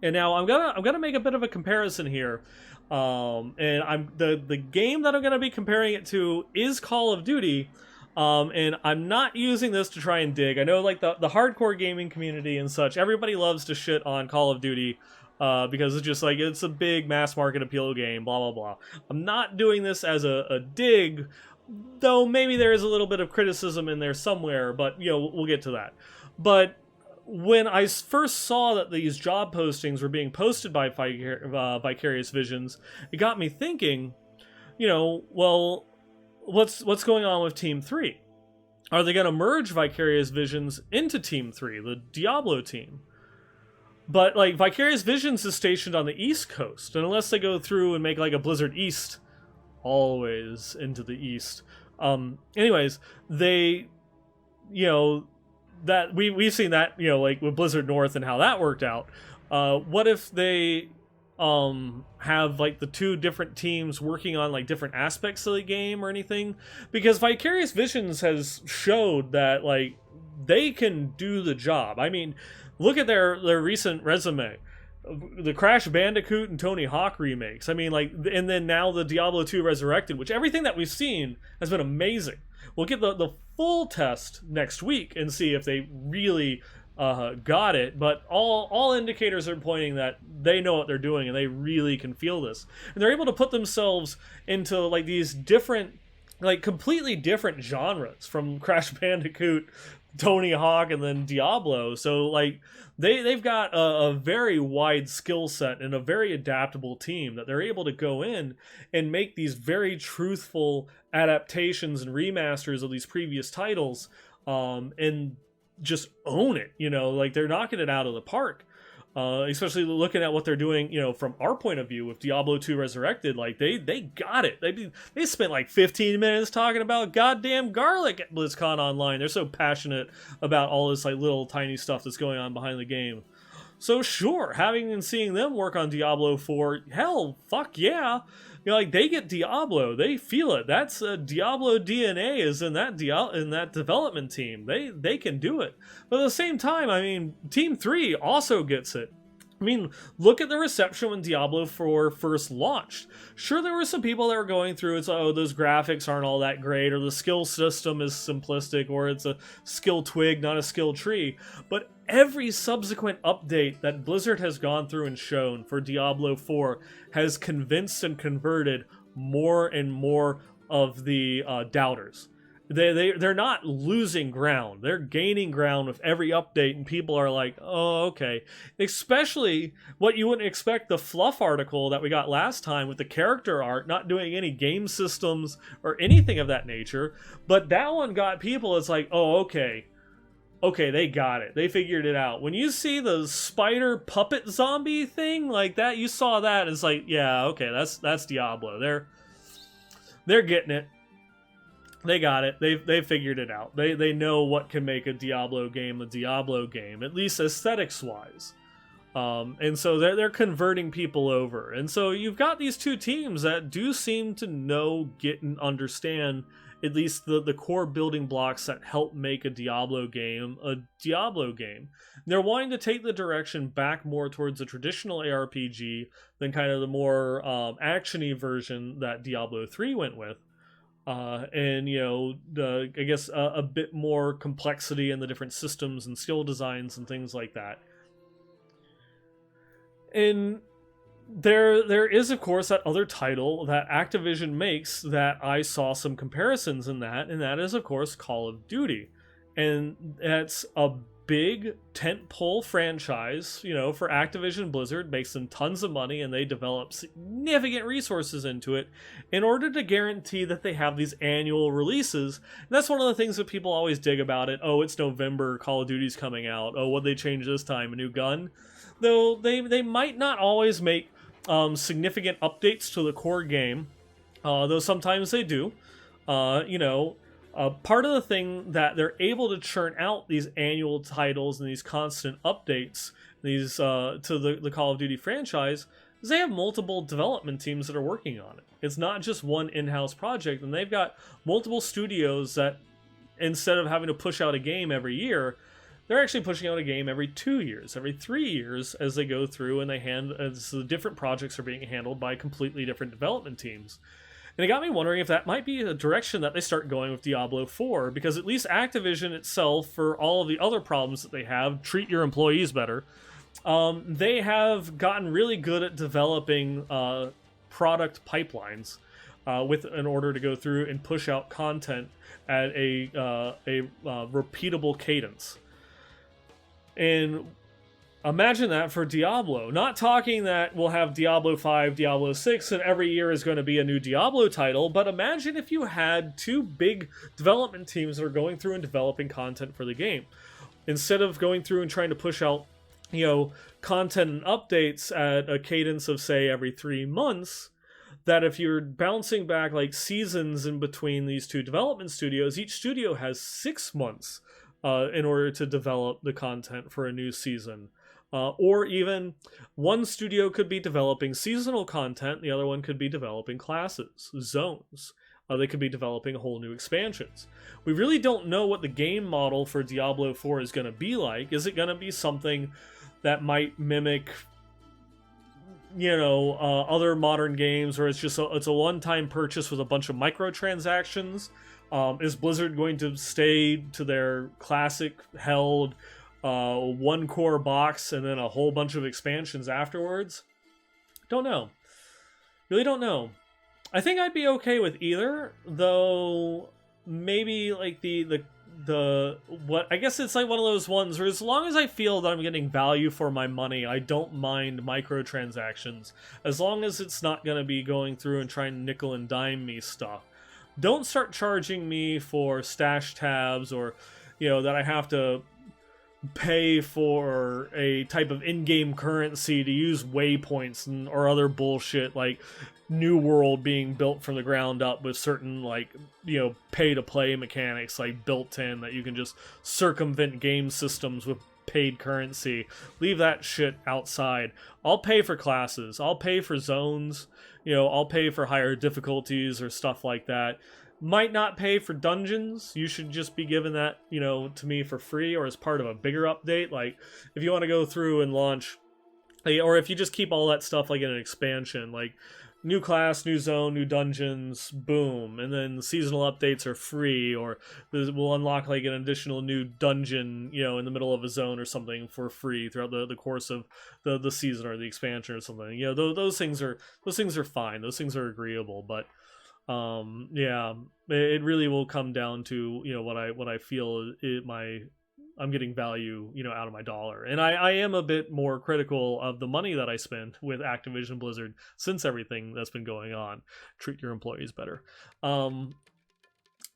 And now I'm gonna make a bit of a comparison here, and I'm the game that I'm gonna be comparing it to is Call of Duty, and I'm not using this to try and dig. I know like the hardcore gaming community and such, everybody loves to shit on Call of Duty, because it's just like it's a big mass market appeal game, blah blah blah. I'm not doing this as a dig, though maybe there is a little bit of criticism in there somewhere, but you know we'll get to that. But when I first saw that these job postings were being posted by Vicarious Visions, it got me thinking, you know, well, what's going on with Team 3? Are they going to merge Vicarious Visions into Team 3, the Diablo team? But, like, Vicarious Visions is stationed on the East Coast, and unless they go through and make, like, a Blizzard East, always into the East. Anyways, they, you know, that we've seen that, you know, like with Blizzard North and how that worked out. What if they have like the two different teams working on like different aspects of the game or anything? Because Vicarious Visions has showed that like they can do the job. I mean, look at their recent resume. The Crash Bandicoot and Tony Hawk remakes. I mean, like, and then now the Diablo 2 Resurrected, which everything that we've seen has been amazing. We'll get the full test next week and see if they really got it, but all indicators are pointing that they know what they're doing and they really can feel this. And they're able to put themselves into, like, these different, like, completely different genres from Crash Bandicoot, Tony Hawk, and then Diablo. So, like, they've got a very wide skill set and a very adaptable team that they're able to go in and make these very truthful adaptations and remasters of these previous titles, and just own it. You know, like, they're knocking it out of the park. Especially looking at what they're doing, you know, from our point of view with Diablo 2 Resurrected. Like, they got it. They spent like 15 minutes talking about goddamn garlic at BlizzCon Online. They're so passionate about all this like little tiny stuff that's going on behind the game. So sure, having and seeing them work on Diablo 4, hell, fuck yeah. You know, like, they get Diablo, they feel it. That's Diablo DNA is in that development team. They can do it. But at the same time, I mean, Team 3 also gets it. I mean, look at the reception when Diablo 4 first launched. Sure, there were some people that were going through, it's, oh, those graphics aren't all that great, or the skill system is simplistic, or it's a skill twig, not a skill tree. But every subsequent update that Blizzard has gone through and shown for Diablo 4 has convinced and converted more and more of the doubters. They're not losing ground. They're gaining ground with every update, and people are like, oh, okay. Especially what you wouldn't expect, the fluff article that we got last time with the character art, not doing any game systems or anything of that nature. But that one got people, it's like, oh, okay. Okay, they got it. They figured it out. When you see the spider puppet zombie thing like that, you saw that, it's like, yeah, okay, that's Diablo. They're getting it. They got it. They figured it out. They know what can make a Diablo game, at least aesthetics wise. And so they're converting people over. And so you've got these two teams that do seem to know, get, and understand at least the core building blocks that help make a Diablo game. They're wanting to take the direction back more towards a traditional ARPG than kind of the more action-y version that Diablo 3 went with. And, you know, I guess a bit more complexity in the different systems and skill designs and things like that. And there is, of course, that other title that Activision makes that I saw some comparisons in that, and that is, of course, Call of Duty. And that's a big tentpole franchise, for Activision Blizzard, makes them tons of money, and they develop significant resources into it in order to guarantee that they have these annual releases. And that's one of the things that people always dig about it. Oh, it's November, Call of Duty's coming out. Oh, what'd they change this time? A new gun? Though they might not always make significant updates to the core game, though sometimes they do. Part of the thing that they're able to churn out these annual titles and these constant updates, these to the Call of Duty franchise, is they have multiple development teams that are working on it. It's not just one in-house project, and they've got multiple studios that, instead of having to push out a game every year, they're actually pushing out a game every 2 years, every 3 years, as they go through, and as the different projects are being handled by completely different development teams. And it got me wondering if that might be a direction that they start going with Diablo 4, because at least Activision itself, for all of the other problems that they have, treat your employees better, they have gotten really good at developing product pipelines in order to go through and push out content at a repeatable cadence. And imagine that for Diablo. Not talking that we'll have Diablo 5, Diablo 6, and every year is going to be a new Diablo title, but imagine if you had two big development teams that are going through and developing content for the game. Instead of going through and trying to push out, content and updates at a cadence of, say, every 3 months, that if you're bouncing back like seasons in between these two development studios, each studio has 6 months in order to develop the content for a new season. Or even one studio could be developing seasonal content, the other one could be developing classes, zones. They could be developing whole new expansions. We really don't know what the game model for Diablo 4 is going to be like. Is it going to be something that might mimic, other modern games, or it's a one-time purchase with a bunch of microtransactions? Is Blizzard going to stay to their classic held one core box and then a whole bunch of expansions afterwards? Don't know. Really don't know. I think I'd be okay with either, though maybe like I guess it's like one of those ones where, as long as I feel that I'm getting value for my money, I don't mind microtransactions, as long as it's not going to be going through and trying to nickel and dime me stuff. Don't start charging me for stash tabs, or that I have to pay for a type of in-game currency to use waypoints or other bullshit like New World being built from the ground up with certain pay-to-play mechanics like built in that you can just circumvent game systems with paid currency. Leave that shit outside. I'll pay for classes. I'll pay for zones. I'll pay for higher difficulties or stuff like that. Might not pay for dungeons. You should just be giving that, to me for free or as part of a bigger update. Like, if you want to go through and launch, or if you just keep all that stuff like in an expansion, like new class, new zone, new dungeons, boom. And then the seasonal updates are free, or we'll unlock like an additional new dungeon, in the middle of a zone or something for free throughout the course of the season or the expansion or something. Those things are fine. Those things are agreeable, but it really will come down to, what I feel I'm getting value, out of my dollar. And I am a bit more critical of the money that I spend with Activision Blizzard since everything that's been going on. Treat your employees better. But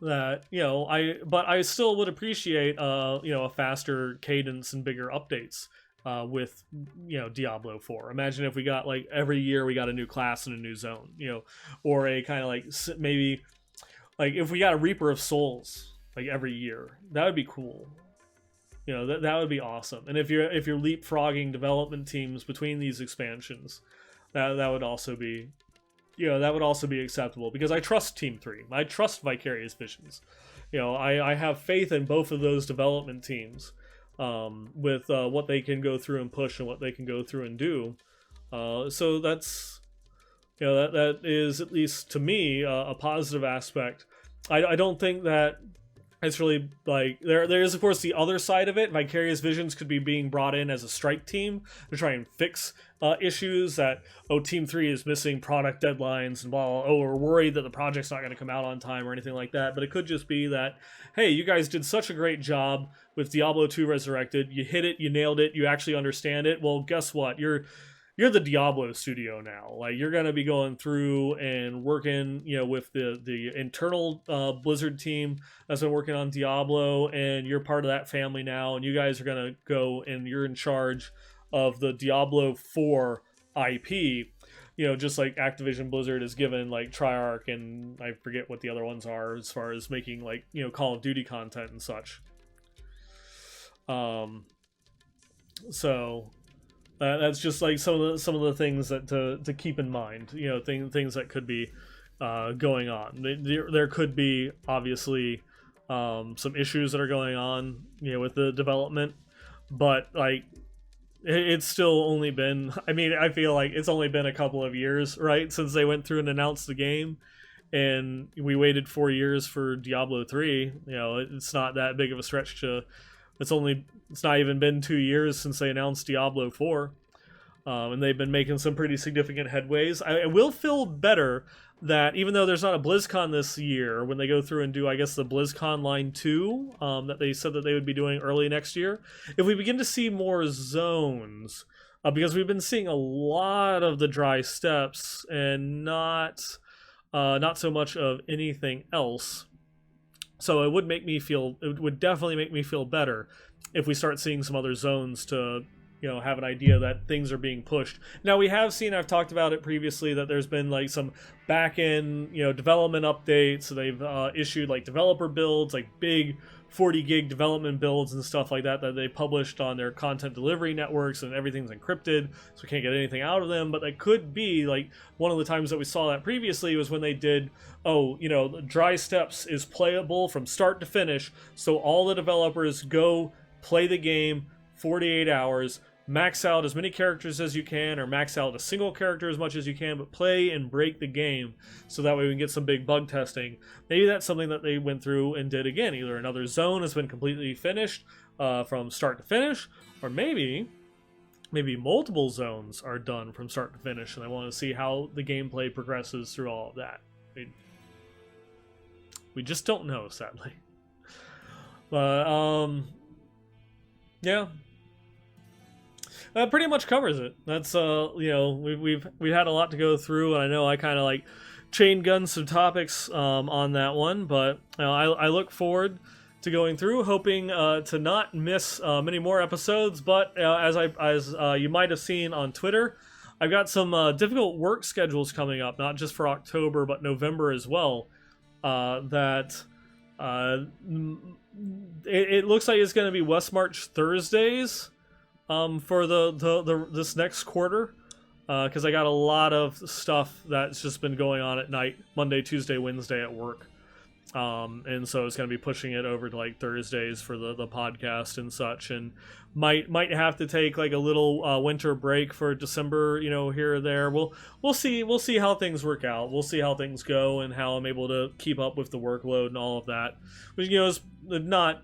I still would appreciate, a faster cadence and bigger updates with, Diablo 4. Imagine if we got like every year we got a new class and a new zone, or a kind of like maybe like if we got a Reaper of Souls like every year. That would be cool. That would be awesome. And if you're leapfrogging development teams between these expansions, that would also be, that would also be acceptable, because I trust Team 3. I trust Vicarious Visions. I have faith in both of those development teams with what they can go through and push and what they can go through and do. So that's, that is, at least to me, a positive aspect. I don't think that It's really like there is of course the other side of it. Vicarious Visions could be being brought in as a strike team to try and fix issues that Team 3 is missing product deadlines and blah, blah, we're worried that the project's not going to come out on time or anything like that. But it could just be that, hey, you guys did such a great job with Diablo 2 Resurrected. You hit it, you nailed it, you actually understand it. Well, guess what? You're the Diablo studio now. Like, you're going to be going through and working, with the internal Blizzard team that's been working on Diablo, and you're part of that family now, and you guys are going to go and you're in charge of the Diablo 4 IP, just like Activision Blizzard has given like Treyarch, and I forget what the other ones are as far as making like, Call of Duty content and such. So that's just like some of the things that to keep in mind. Things that could be going on. There could be obviously some issues that are going on, with the development, but like it's still only been. I mean, I feel like it's only been a couple of years, right, since they went through and announced the game, and we waited 4 years for Diablo 3. It's not that big of a stretch to. It's not even been 2 years since they announced Diablo 4, and they've been making some pretty significant headways. I will feel better that even though there's not a BlizzCon this year, when they go through and do, I guess, the BlizzCon Line 2, that they said that they would be doing early next year, if we begin to see more zones, because we've been seeing a lot of the dry steppes and not so much of anything else. So it would definitely make me feel better if we start seeing some other zones to, have an idea that things are being pushed. Now, we have seen, I've talked about it previously, that there's been like some back-end, development updates. So they've issued like developer builds, like big 40 gig development builds and stuff like that they published on their content delivery networks, and everything's encrypted, so we can't get anything out of them. But that could be like one of the times that we saw that previously was when they did, the dry steppes is playable from start to finish, so all the developers go play the game 48 hours, max out as many characters as you can, or max out a single character as much as you can, but play and break the game, so that way we can get some big bug testing. Maybe that's something that they went through and did again. Either another zone has been completely finished from start to finish, or maybe multiple zones are done from start to finish, and I want to see how the gameplay progresses through all of that. We just don't know, sadly. But yeah. That pretty much covers it. That's we've had a lot to go through, and I know I kind of like chain gun some topics on that one, but I look forward to going through, hoping to not miss many more episodes. But as you might have seen on Twitter, I've got some difficult work schedules coming up, not just for October but November as well. It looks like it's going to be Westmarch Thursdays. For this next quarter, because I got a lot of stuff that's just been going on at night, Monday, Tuesday, Wednesday at work, and so it's going to be pushing it over to like Thursdays for the podcast and such, and might have to take like a little winter break for December, here or there. We'll see how things work out. We'll see how things go and how I'm able to keep up with the workload and all of that, which is not.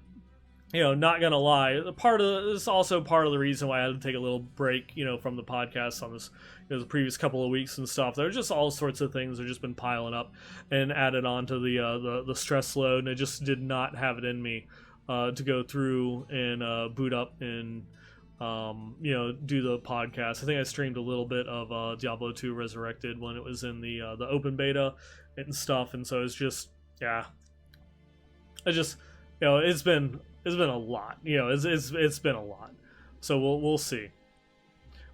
Not gonna lie, it's also part of the reason why I had to take a little break, from the podcast on this, the previous couple of weeks and stuff. There are just all sorts of things that have just been piling up and added on to the stress load, and I just did not have it in me to go through and boot up and do the podcast. I think I streamed a little bit of Diablo 2 Resurrected when it was in the open beta and stuff, and so it's just it's been a lot. It's been a lot. So we'll see.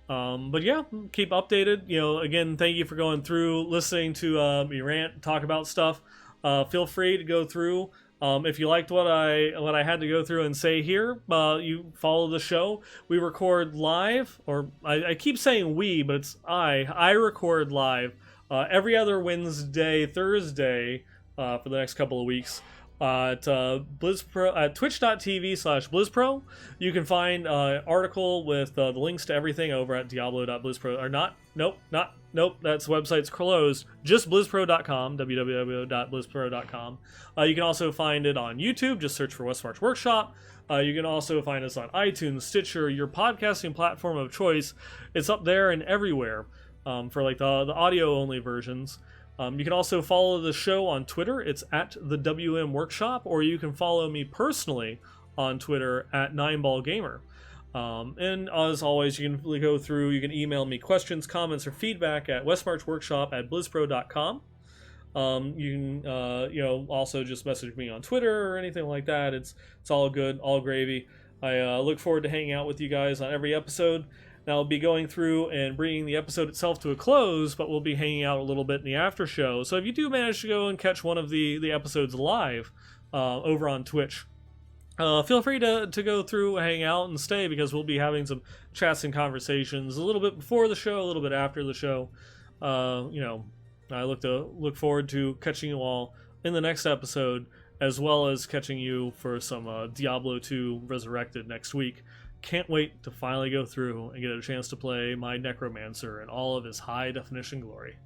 But yeah, keep updated. Again, thank you for going through, listening to me rant, talk about stuff. Feel free to go through. If you liked what I had to go through and say here, you follow the show. We record live, or I keep saying we, but it's I record live every other Wednesday, Thursday for the next couple of weeks at BlizzPro at twitch.tv/BlizzPro. You can find an article with the links to everything over at Diablo.BlizzPro. Or not, nope, that's website's closed. Just BlizzPro.com, www.BlizzPro.com. You can also find it on YouTube. Just search for Westmarch Workshop. You can also find us on iTunes, Stitcher, your podcasting platform of choice. It's up there and everywhere for like the audio-only versions. You can also follow the show on Twitter. It's at the WM Workshop, or you can follow me personally on Twitter at 9ballgamer. And as always, you can go through, you can email me questions, comments, or feedback at westmarchworkshop@blizzpro.com. You can, also just message me on Twitter or anything like that. It's all good, all gravy. I look forward to hanging out with you guys on every episode. Now, I'll be going through and bringing the episode itself to a close, but we'll be hanging out a little bit in the after show. So if you do manage to go and catch one of the episodes live over on Twitch, feel free to go through, hang out, and stay, because we'll be having some chats and conversations a little bit before the show, a little bit after the show. I look forward to catching you all in the next episode, as well as catching you for some Diablo 2 Resurrected next week. Can't wait to finally go through and get a chance to play my Necromancer in all of his high definition glory.